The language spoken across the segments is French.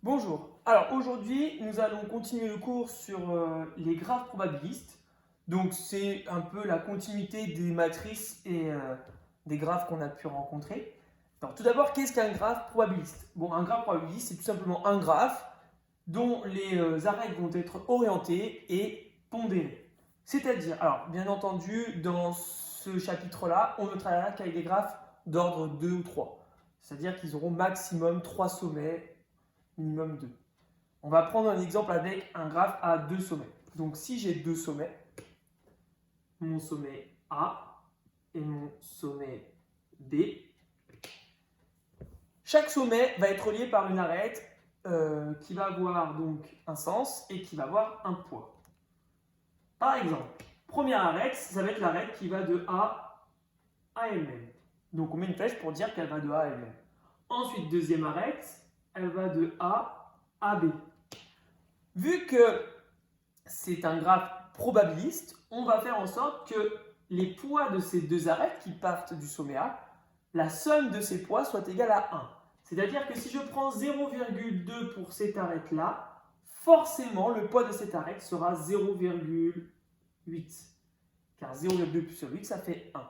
Bonjour. Alors aujourd'hui, nous allons continuer le cours sur les graphes probabilistes. Donc c'est un peu la continuité des matrices et des graphes qu'on a pu rencontrer. Alors tout d'abord, qu'est-ce qu'un graphe probabiliste? Bon, un graphe probabiliste, c'est tout simplement un graphe dont les arêtes vont être orientées et pondérées. C'est-à-dire, alors bien entendu, dans ce chapitre-là, on ne travaillera qu'avec des graphes d'ordre 2 ou 3. C'est-à-dire qu'ils auront maximum 3 sommets, minimum 2. On va prendre un exemple avec un graphe à deux sommets. Donc si j'ai deux sommets, mon sommet A et mon sommet B, chaque sommet va être relié par une arête qui va avoir donc un sens et qui va avoir un poids. Par exemple, première arête, ça va être l'arête qui va de A à elle-même. Donc on met une flèche pour dire qu'elle va de A à elle-même. Ensuite, deuxième arête, elle va de A à B. Vu que c'est un graphe probabiliste, on va faire en sorte que les poids de ces deux arêtes qui partent du sommet A, la somme de ces poids soit égale à 1. C'est-à-dire que si je prends 0,2 pour cette arête-là, forcément le poids de cette arête sera 0,8. Car 0,2 plus 8, ça fait 1.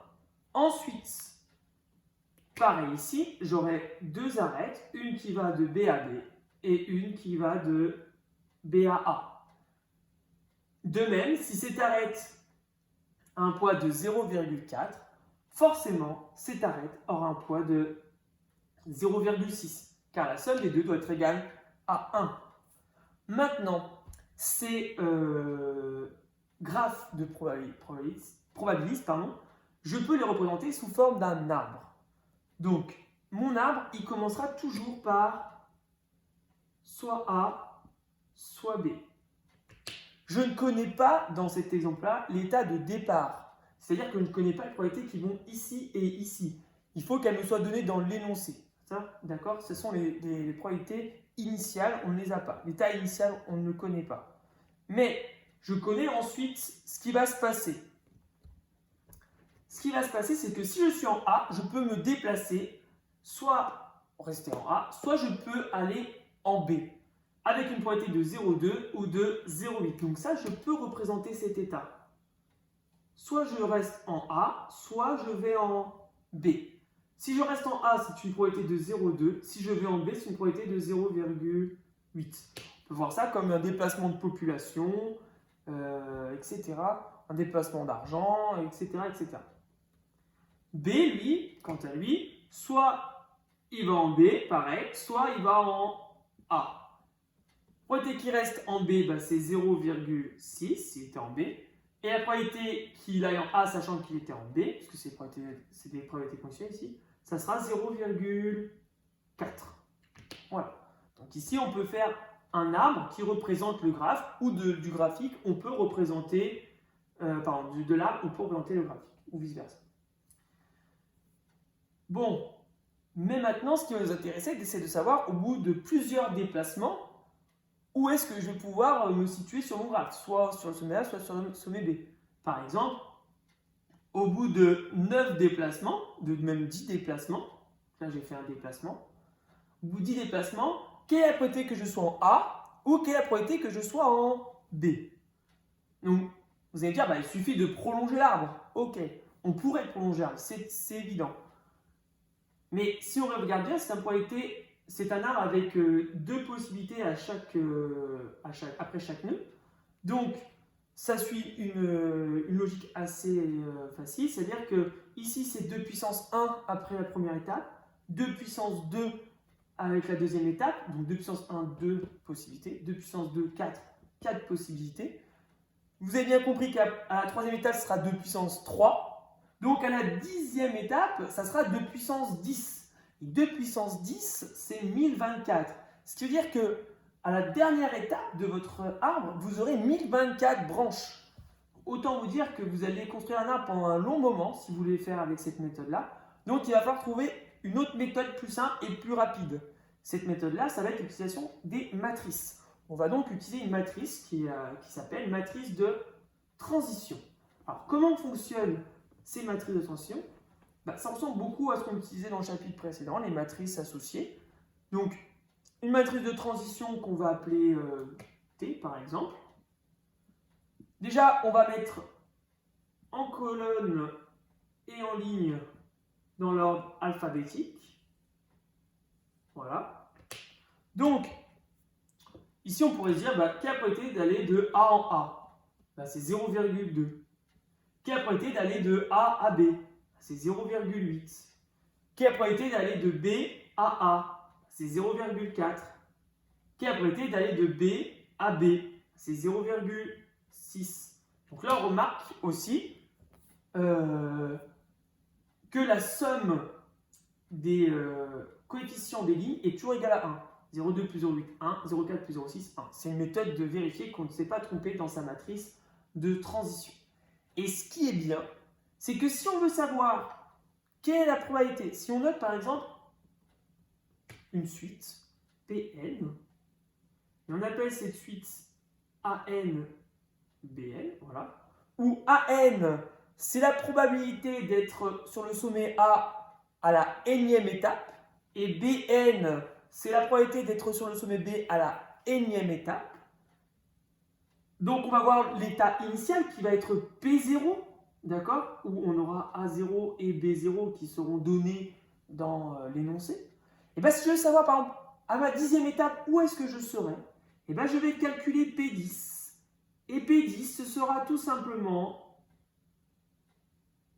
Ensuite, pareil ici, j'aurai deux arêtes, une qui va de B à B et une qui va de B à A. De même, si cette arête a un poids de 0,4, forcément, cette arête aura un poids de 0,6, car la somme des deux doit être égale à 1. Maintenant, ces graphes de probabilistes, je peux les représenter sous forme d'un arbre. Donc, mon arbre, il commencera toujours par soit A, soit B. Je ne connais pas, dans cet exemple-là, l'état de départ. C'est-à-dire que je ne connais pas les probabilités qui vont ici et ici. Il faut qu'elles me soient données dans l'énoncé. D'accord? Ce sont les probabilités initiales, on ne les a pas. L'état initial, on ne le connaît pas. Mais je connais ensuite ce qui va se passer. Ce qui va se passer, c'est que si je suis en A, je peux me déplacer, soit rester en A, soit je peux aller en B, avec une probabilité de 0,2 ou de 0,8. Donc ça, je peux représenter cet état. Soit je reste en A, soit je vais en B. Si je reste en A, c'est une probabilité de 0,2. Si je vais en B, c'est une probabilité de 0,8. On peut voir ça comme un déplacement de population, etc. Un déplacement d'argent, etc., etc. B, lui, quant à lui, soit il va en B, pareil, soit il va en A. La probabilité qu'il reste en B, bah, c'est 0,6 s'il était en B. Et la probabilité qu'il aille en A, sachant qu'il était en B, parce que c'est des probabilités conditionnelles ici, ça sera 0,4. Voilà. Donc ici, on peut faire un arbre qui représente le graphe, ou du graphique, on peut représenter, de l'arbre, on peut représenter le graphique, ou vice-versa. Bon, mais maintenant, ce qui va nous intéresser, c'est de savoir, au bout de plusieurs déplacements, où est-ce que je vais pouvoir me situer sur mon graphe, soit sur le sommet A, soit sur le sommet B. Par exemple, au bout de 9 déplacements, de même 10 déplacements, là j'ai fait un déplacement, au bout de 10 déplacements, quelle est la probabilité que je sois en A ou quelle est la probabilité que je sois en B? Donc, vous allez me dire, bah, il suffit de prolonger l'arbre. Ok, on pourrait prolonger l'arbre, c'est évident. Mais si on regarde bien, c'est un arbre avec deux possibilités après chaque nœud. Donc, ça suit une logique assez facile, c'est-à-dire que ici c'est 2 puissance 1 après la première étape, 2 puissance 2 avec la deuxième étape, donc 2 puissance 1, 2 possibilités, 2 puissance 2, 4, 4 possibilités. Vous avez bien compris qu'à la troisième étape, ce sera 2 puissance 3. Donc à la 10e étape, ça sera 2 puissance 10. Et 2 puissance 10, c'est 1024. Ce qui veut dire que à la dernière étape de votre arbre, vous aurez 1024 branches. Autant vous dire que vous allez construire un arbre pendant un long moment, si vous voulez faire avec cette méthode-là. Donc il va falloir trouver une autre méthode plus simple et plus rapide. Cette méthode-là, ça va être l'utilisation des matrices. On va donc utiliser une matrice qui s'appelle matrice de transition. Alors comment fonctionnent ces matrices de transition? Ça ressemble beaucoup à ce qu'on utilisait dans le chapitre précédent, les matrices associées. Donc une matrice de transition qu'on va appeler T par exemple. Déjà, on va mettre en colonne et en ligne dans l'ordre alphabétique. Voilà. Donc, ici, on pourrait dire quelle a probabilité d'aller de A en A? C'est 0,2. Quelle a probabilité d'aller de A à B? C'est 0,8. Quelle a probabilité d'aller de B à A? C'est 0,4. Quelle a probabilité d'aller de B à B? C'est 0,6. Donc là, on remarque aussi que la somme des coefficients des lignes est toujours égale à 1. 0,2 plus 0,8, 1. 0,4 plus 0,6, 1. C'est une méthode de vérifier qu'on ne s'est pas trompé dans sa matrice de transition. Et ce qui est bien, c'est que si on veut savoir quelle est la probabilité, si on note par exemple une suite Pn, et on appelle cette suite AN, BN, voilà, où AN, c'est la probabilité d'être sur le sommet A à la énième étape, et BN, c'est la probabilité d'être sur le sommet B à la énième étape. Donc on va voir l'état initial qui va être P0, d'accord, où on aura A0 et B0 qui seront donnés dans l'énoncé. Et bien si je veux savoir par exemple à ma 10e étape où est-ce que je serai, et bien je vais calculer P10. Et P10 ce sera tout simplement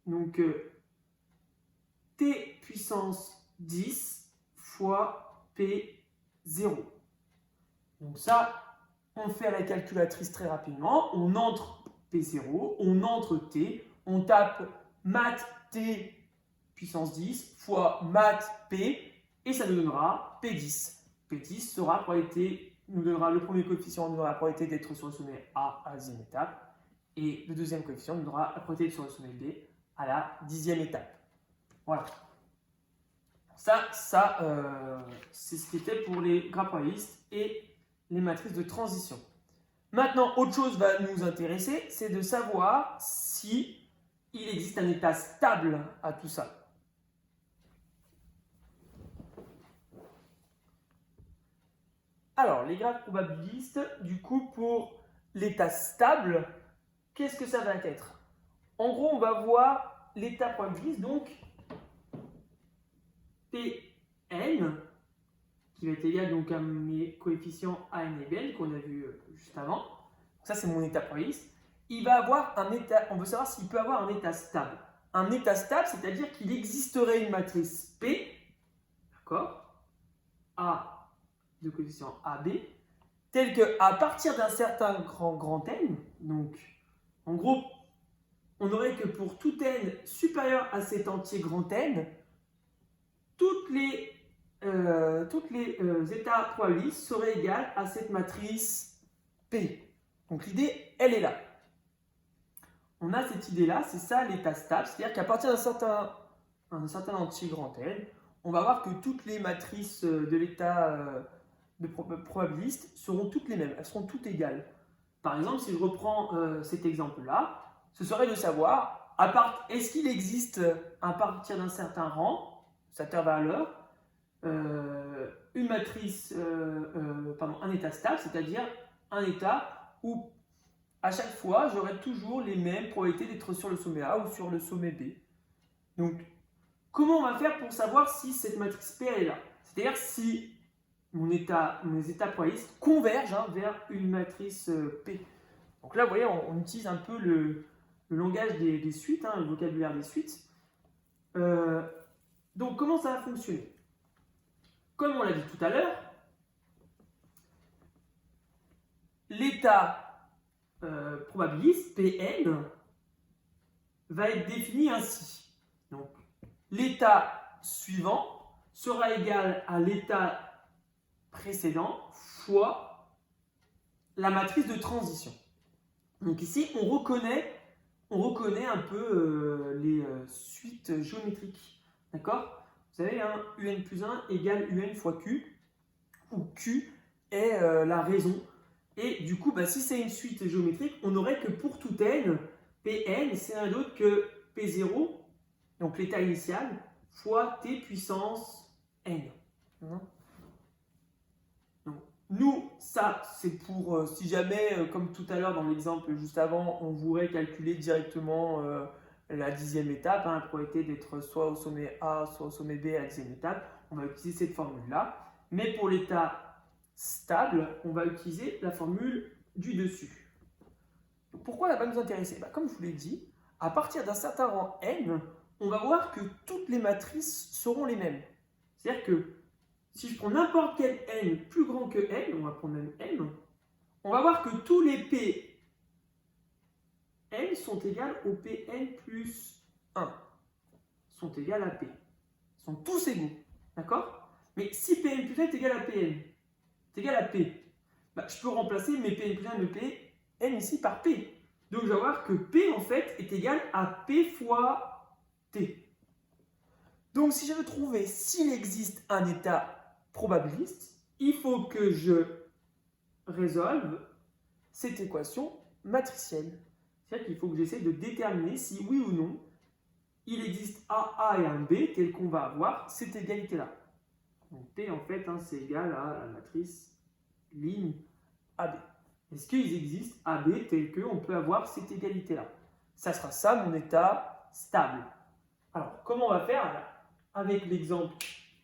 donc T puissance 10 fois P0. Donc ça, on fait à la calculatrice très rapidement. On entre P0, on entre T, on tape math T puissance 10 fois math P et ça nous donnera P10. P10 sera la probabilité, nous donnera le premier coefficient, nous donnera la probabilité d'être sur le sommet A à la 10e étape et le deuxième coefficient nous donnera la probabilité d'être sur le sommet B à la 10e étape. Voilà. Ça c'est ce qui était pour les graphes probabilistes et les matrices de transition. Maintenant, autre chose va nous intéresser, c'est de savoir si il existe un état stable à tout ça. Alors, les graphes probabilistes, du coup, pour l'état stable, qu'est-ce que ça va être? En gros, on va voir l'état probabiliste, donc Pn, qui va être égal donc à mes coefficients An et Bn qu'on a vu juste avant. Ça, c'est mon état probabiliste. Il va avoir un état, on veut savoir s'il peut avoir un état stable. Un état stable, c'est-à-dire qu'il existerait une matrice P, d'accord, A de coefficient AB, telle qu'à partir d'un certain grand N, donc en gros, on aurait que pour tout N supérieur à cet entier grand N, toutes les états probabilistes seraient égales à cette matrice P. Donc l'idée, elle est là. On a cette idée-là, c'est ça l'état stable, c'est-à-dire qu'à partir d'un certain entier grand N, on va voir que toutes les matrices de l'état probabiliste seront toutes les mêmes, elles seront toutes égales. Par exemple, si je reprends cet exemple-là, ce serait de savoir, est-ce qu'il existe à partir d'un certain rang, cet intervalle, une matrice, un état stable, c'est-à-dire un état où à chaque fois j'aurai toujours les mêmes probabilités d'être sur le sommet A ou sur le sommet B. Donc, comment on va faire pour savoir si cette matrice P est là? C'est-à-dire si mes états probabilistes convergent vers une matrice P. Donc là, vous voyez, on utilise un peu le langage des suites, le vocabulaire des suites. Donc, comment ça va fonctionner? Comme on l'a dit tout à l'heure, l'état probabiliste, Pn, va être défini ainsi. Donc, l'état suivant sera égal à l'état précédent fois la matrice de transition. Donc ici, on reconnaît un peu les suites géométriques. D'accord? Vous savez, un plus 1 égale un fois q, où q est la raison. Et du coup, si c'est une suite géométrique, on n'aurait que pour tout n, Pn, c'est rien d'autre que P0, donc l'état initial, fois t puissance n. Donc, nous, ça, c'est pour si jamais, comme tout à l'heure dans l'exemple juste avant, on voudrait calculer directement la 10e étape, la probabilité d'être soit au sommet A, soit au sommet B à la 10e étape, on va utiliser cette formule-là. Mais pour l'état stable, on va utiliser la formule du dessus. Pourquoi elle va nous intéresser? Comme je vous l'ai dit, à partir d'un certain rang n, on va voir que toutes les matrices seront les mêmes. C'est-à-dire que si je prends n'importe quel n plus grand que n, on va prendre même m, on va voir que tous les p n sont égales au pn plus 1, sont égales à p. Ils sont tous égaux, d'accord? Mais si pn plus 1 est égal à pn, est égal à p, je peux remplacer mes pn plus 1 et mes pn ici par p. Donc je vais voir que p en fait est égal à p fois t. Donc si je veux trouver s'il existe un état probabiliste, il faut que je résolve cette équation matricielle. C'est-à-dire qu'il faut que j'essaie de déterminer si oui ou non il existe un A et un B tel qu'on va avoir cette égalité-là. Donc P en fait c'est égal à la matrice ligne AB. Est-ce qu'ils existent AB tel qu'on peut avoir cette égalité-là? Ça sera ça mon état stable. Alors comment on va faire? Avec l'exemple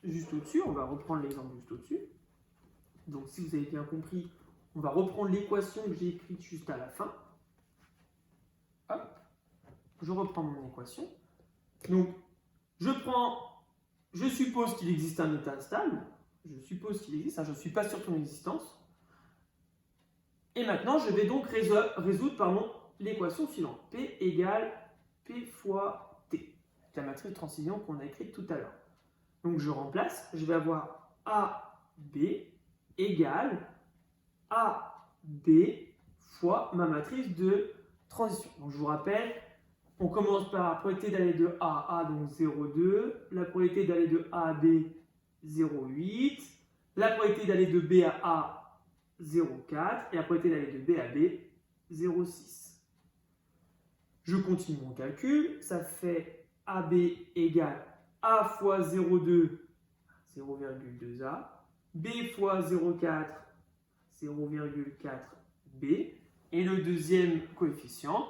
juste au-dessus, on va reprendre l'exemple juste au-dessus. Donc si vous avez bien compris, on va reprendre l'équation que j'ai écrite juste à la fin. Hop, je reprends mon équation. Donc je suppose qu'il existe un état stable. Je suppose qu'il existe, je ne suis pas sûr de son existence. Et maintenant, je vais donc résoudre l'équation suivante. P égale P fois T. C'est la matrice de transition qu'on a écrite tout à l'heure. Donc je remplace, je vais avoir AB égale AB fois ma matrice de transition. Donc je vous rappelle, on commence par la probabilité d'aller de A à A, donc 0,2, la probabilité d'aller de A à B, 0,8, la probabilité d'aller de B à A, 0,4, et la probabilité d'aller de B à B, 0,6. Je continue mon calcul, ça fait AB égale A fois 0,2, 0,2A, B fois 0,4, 0,4B, et le deuxième coefficient,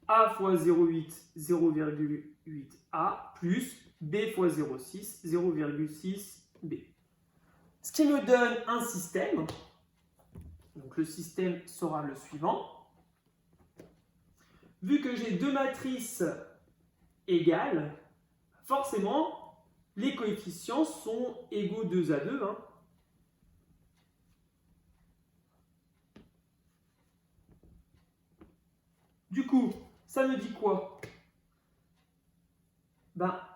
A fois 0,8, 0,8A, plus B fois 0,6, 0,6B. Ce qui me donne un système. Donc le système sera le suivant. Vu que j'ai deux matrices égales, forcément, les coefficients sont égaux 2 à 2. Du coup, ça me dit quoi?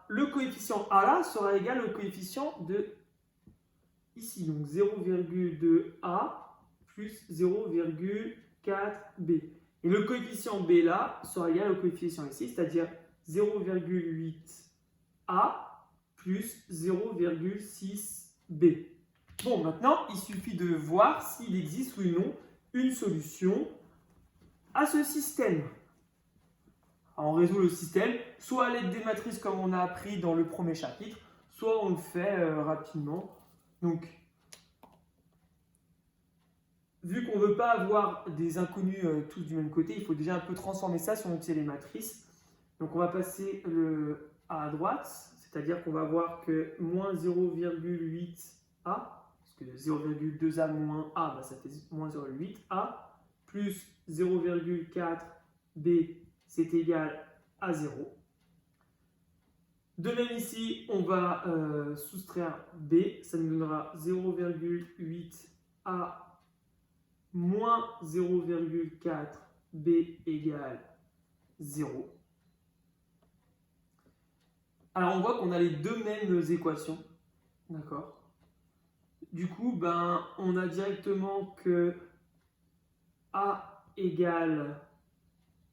Le coefficient A là sera égal au coefficient de ici, donc 0,2A plus 0,4B. Et le coefficient B là sera égal au coefficient ici, c'est-à-dire 0,8A plus 0,6B. Bon, maintenant, il suffit de voir s'il existe ou non une solution à ce système. Alors, on résout le système, soit à l'aide des matrices comme on a appris dans le premier chapitre, soit on le fait rapidement. Donc, vu qu'on ne veut pas avoir des inconnus tous du même côté, il faut déjà un peu transformer ça si on utilise les matrices. Donc, on va passer le A à droite, c'est-à-dire qu'on va voir que moins 0,8A, parce que 0,2A moins A, ça fait moins 0,8A, plus 0,4B, c'est égal à 0. De même ici, on va soustraire B, ça nous donnera 0,8A moins 0,4B égale 0. Alors on voit qu'on a les deux mêmes équations, d'accord? Du coup, on a directement que A égale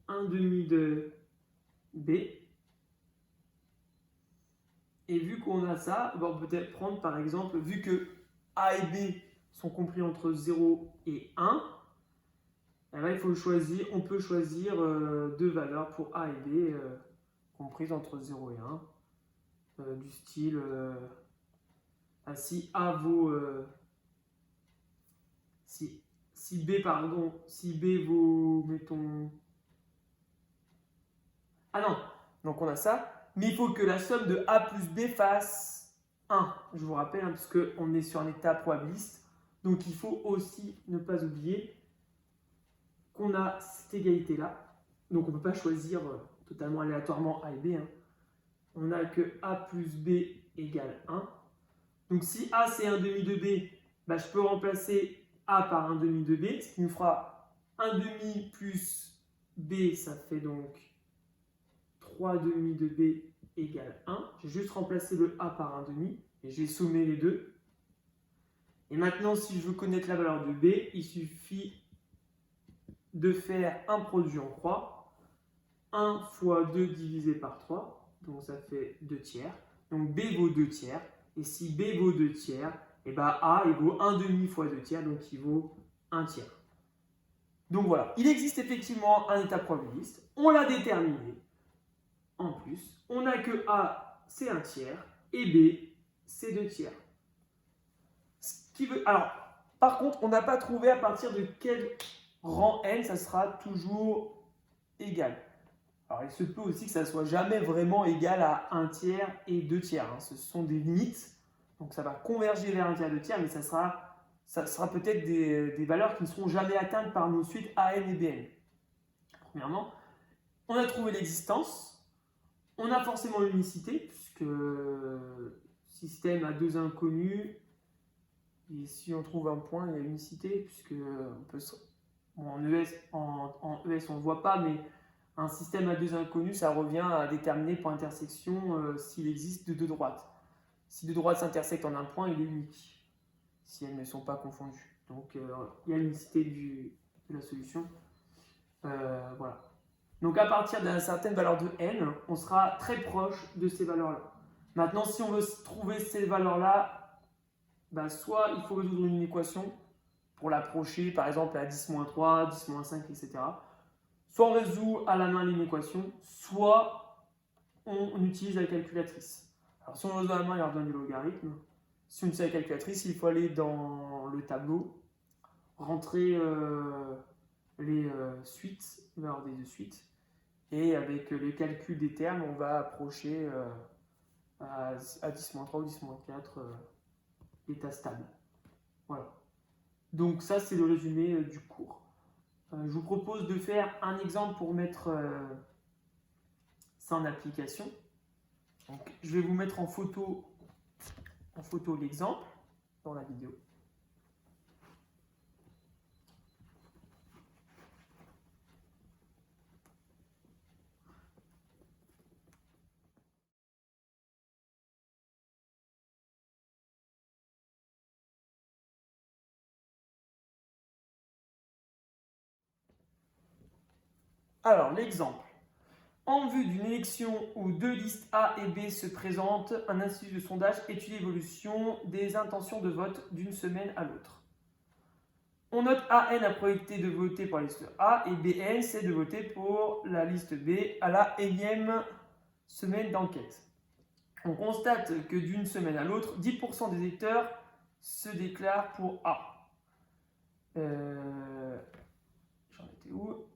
1 demi de B. Et vu qu'on a ça, on peut peut-être prendre par exemple, vu que A et B sont compris entre 0 et 1, il faut choisir, on peut choisir deux valeurs pour A et B comprises entre 0 et 1, du style si A vaut si B, pardon, si B vaut, mettons... Ah non, donc on a ça, mais il faut que la somme de A plus B fasse 1. Je vous rappelle, hein, parce qu'on est sur un état probabiliste, donc il faut aussi ne pas oublier qu'on a cette égalité-là. Donc on ne peut pas choisir totalement aléatoirement A et B. Hein. On a que A plus B égale 1. Donc si A c'est 1 demi de B, bah, je peux remplacer A par 1 demi de B, ce qui nous fera 1 demi plus B, ça fait donc 3 demi de B égale 1. J'ai juste remplacé le A par 1 demi et j'ai sommé les deux. Et maintenant, si je veux connaître la valeur de B, il suffit de faire un produit en croix. 1 fois 2 divisé par 3, donc ça fait 2 tiers. Donc B vaut 2 tiers. Et si B vaut 2 tiers, et ben A il vaut 1 demi fois 2 tiers, donc il vaut 1 tiers. Donc voilà, il existe effectivement un état probabiliste. On l'a déterminé. En plus, on a que A c'est 1 tiers et B c'est 2 tiers. Ce qui veut... Alors, par contre, on n'a pas trouvé à partir de quel rang n ça sera toujours égal. Alors, il se peut aussi que ça ne soit jamais vraiment égal à 1 tiers et 2 tiers. Hein. Ce sont des limites. Donc, ça va converger vers 1 tiers et 2 tiers, mais ça sera peut-être des valeurs qui ne seront jamais atteintes par nos suites AN et BN. Premièrement, on a trouvé l'existence. On a forcément l'unicité, puisque système à deux inconnus. Et si on trouve un point, il y a unicité, puisque on peut bon, en ES, on ne le voit pas, mais un système à deux inconnus, ça revient à déterminer pour intersection s'il existe de deux droites. Si deux droites s'intersectent en un point, il est unique, si elles ne sont pas confondues. Donc il y a l'unicité de la solution. Voilà. Donc à partir d'une certaine valeur de n, on sera très proche de ces valeurs-là. Maintenant, si on veut trouver ces valeurs-là, bah, soit il faut résoudre une équation pour l'approcher, par exemple à 10-3, 10-5, etc. Soit on résout à la main l'équation, soit on utilise la calculatrice. Alors si on résout à la main, il redonne du logarithme. Si on utilise la calculatrice, il faut aller dans le tableau, rentrer les suites, valeurs des suites, et avec le calcul des termes, on va approcher à 10-3 ou 10-4 l'état stable. Voilà. Donc ça, c'est le résumé du cours. Je vous propose de faire un exemple pour mettre ça en application. Donc, je vais vous mettre en photo l'exemple dans la vidéo. Alors, l'exemple. En vue d'une élection où deux listes A et B se présentent, un institut de sondage étudie l'évolution des intentions de vote d'une semaine à l'autre. On note AN a probabilité de voter pour la liste A et BN c'est de voter pour la liste B à la énième semaine d'enquête. On constate que d'une semaine à l'autre, 10% des électeurs se déclarent pour A. J'en étais où ?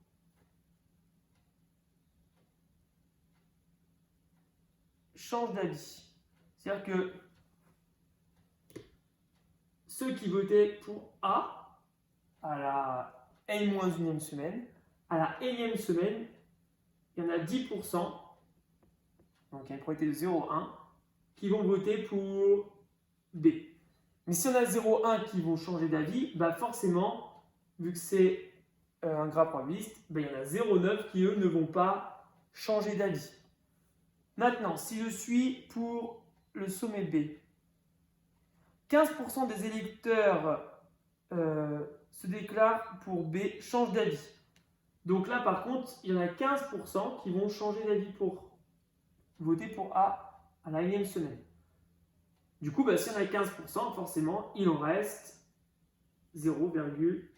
Change d'avis. C'est-à-dire que ceux qui votaient pour A à la N-1e semaine, à la énième semaine, il y en a 10%, donc il y a une probabilité de 0,1, qui vont voter pour B. Mais si on a 0,1 qui vont changer d'avis, bah forcément, vu que c'est un graphe probabiliste, bah il y en a 0,9 qui eux ne vont pas changer d'avis. Maintenant, si je suis pour le sommet B, 15% des électeurs se déclarent pour B, changent d'avis. Donc là, par contre, il y en a 15% qui vont changer d'avis pour voter pour A à la énième semaine. Du coup, bah, si on a 15%, forcément, il en reste 0,85.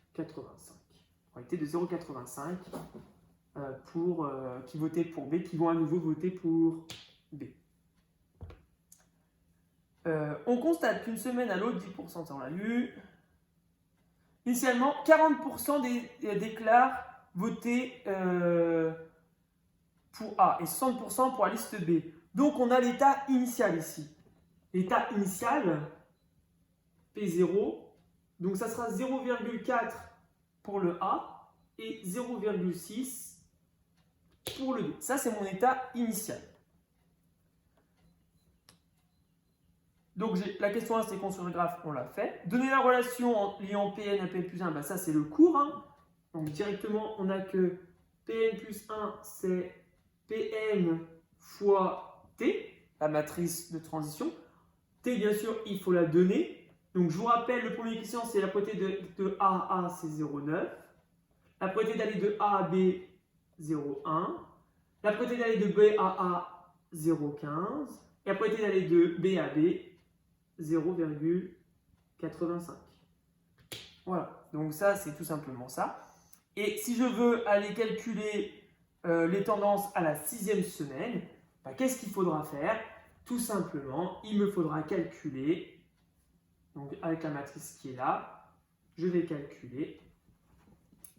Probabilité de 0,85 qui votaient pour B, qui vont à nouveau voter pour B. On constate qu'une semaine à l'autre, 10%, ça on l'a vu. Initialement, 40% déclarent voter pour A et 60% pour la liste B. Donc, on a l'état initial ici. L'état initial, P0, donc ça sera 0,4 pour le A et 0,6 pour le B. Ça, c'est mon état initial. Donc, la question 1, c'est construire le graphe, on l'a fait. Donner la relation liant Pn à Pn plus 1, ben ça, c'est le cours. Hein. Donc, directement, on a que Pn plus 1, c'est Pn fois T, la matrice de transition. T, bien sûr, il faut la donner. Donc, je vous rappelle, le premier question, c'est la probabilité de A à A, c'est 0,9. La probabilité d'aller de A à B, 0,1. La probabilité d'aller de B à A, 0,15. Et la probabilité d'aller de B à B, 0,85. Voilà, donc ça, c'est tout simplement ça. Et si je veux aller calculer les tendances à la 6e semaine, bah, qu'est-ce qu'il faudra faire? Tout simplement, il me faudra calculer, donc avec la matrice qui est là, je vais calculer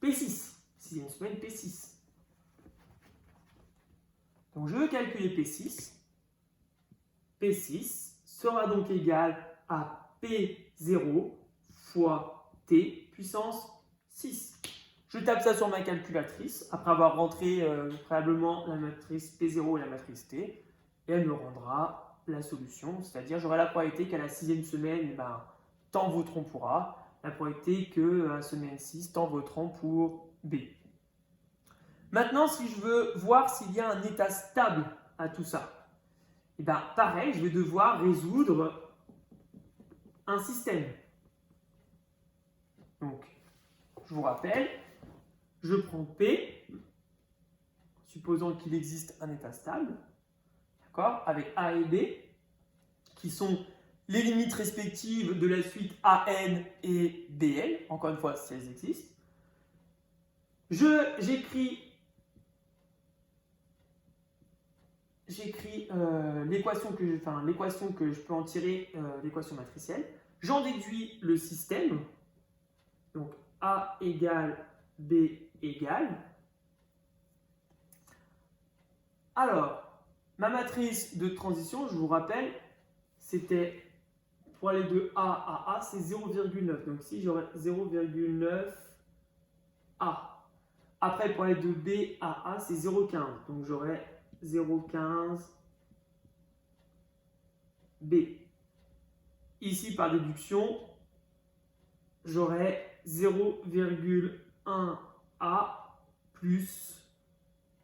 P6, 6e semaine P6. Donc je veux calculer P6. P6 sera donc égal à P0 fois T puissance 6. Je tape ça sur ma calculatrice après avoir rentré préalablement la matrice P0 et la matrice T et elle me rendra la solution, c'est-à-dire j'aurai la probabilité qu'à la 6e semaine, tant voteront pour A, la probabilité que à la semaine 6, tant voteront pour B. Maintenant, si je veux voir s'il y a un état stable à tout ça, et pareil, je vais devoir résoudre un système. Donc, je vous rappelle, je prends P, supposant qu'il existe un état stable, d'accord, avec A et B, qui sont les limites respectives de la suite AN et BN, encore une fois, si elles existent. J'écris l'équation que je peux en tirer, l'équation matricielle. J'en déduis le système. Donc A égale B égale. Alors, ma matrice de transition, je vous rappelle, c'était pour aller de A à A, c'est 0,9. Donc ici, j'aurai 0,9 A. Après, pour aller de B à A, c'est 0,15. Donc j'aurai 0,15 B. Ici, par déduction, j'aurai 0,1 A plus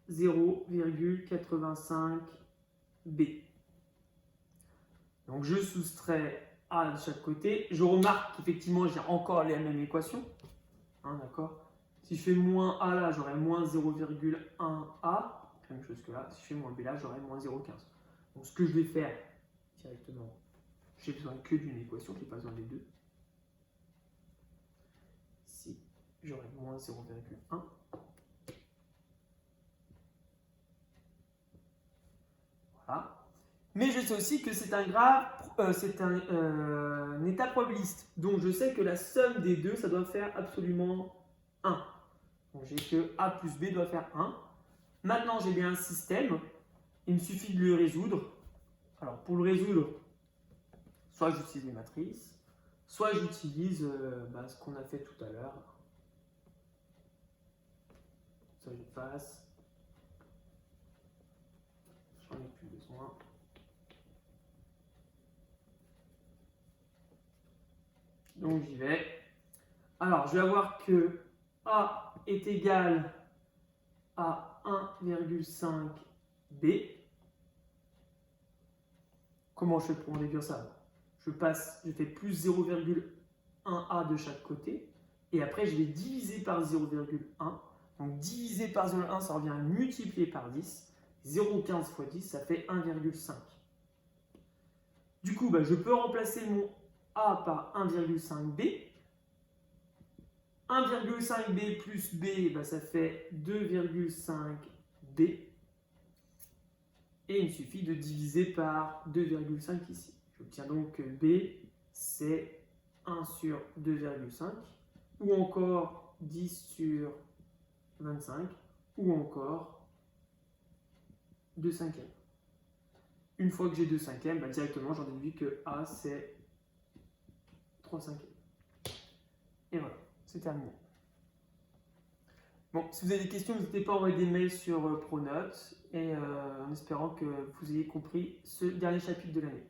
0,85 B. Donc je soustrais A de chaque côté. Je remarque qu'effectivement, j'ai encore la même équation. Hein, d'accord. Si je fais moins A là, j'aurai moins 0,1 A. Même chose que là. Si je fais moins B là, j'aurai moins 0,15. Donc ce que je vais faire directement, j'ai besoin que d'une équation, je n'ai pas besoin des deux. Ici, j'aurai moins 0,1. Voilà. Mais je sais aussi que c'est un état probabiliste. Donc je sais que la somme des deux, ça doit faire absolument 1. Donc j'ai que A plus B doit faire 1. Maintenant j'ai bien un système. Il me suffit de le résoudre. Alors pour le résoudre, soit j'utilise les matrices, soit j'utilise ce qu'on a fait tout à l'heure. Ça j'efface. J'en ai plus besoin. Donc j'y vais. Alors je vais avoir que A est égal à 1,5 B. Comment je fais pour en déduire ça? Je fais plus 0,1 A de chaque côté. Et après je vais diviser par 0,1. Donc diviser par 0,1, ça revient à multiplier par 10. 0,15 fois 10, ça fait 1,5. Du coup, je peux remplacer mon A par 1,5B. 1,5B plus B, ça fait 2,5B. Et il me suffit de diviser par 2,5 ici. J'obtiens donc que B, c'est 1 sur 2,5. ou encore 10 sur 25, ou encore 2 cinquièmes. Une fois que j'ai 2 cinquièmes, bah directement j'en déduis que A c'est 3 cinquièmes. Et voilà, c'est terminé. Bon, si vous avez des questions, n'hésitez pas à envoyer des mails sur Pronote et en espérant que vous ayez compris ce dernier chapitre de l'année.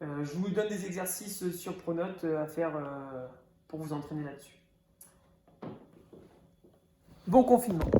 Je vous donne des exercices sur Pronote à faire pour vous entraîner là-dessus. Bon confinement.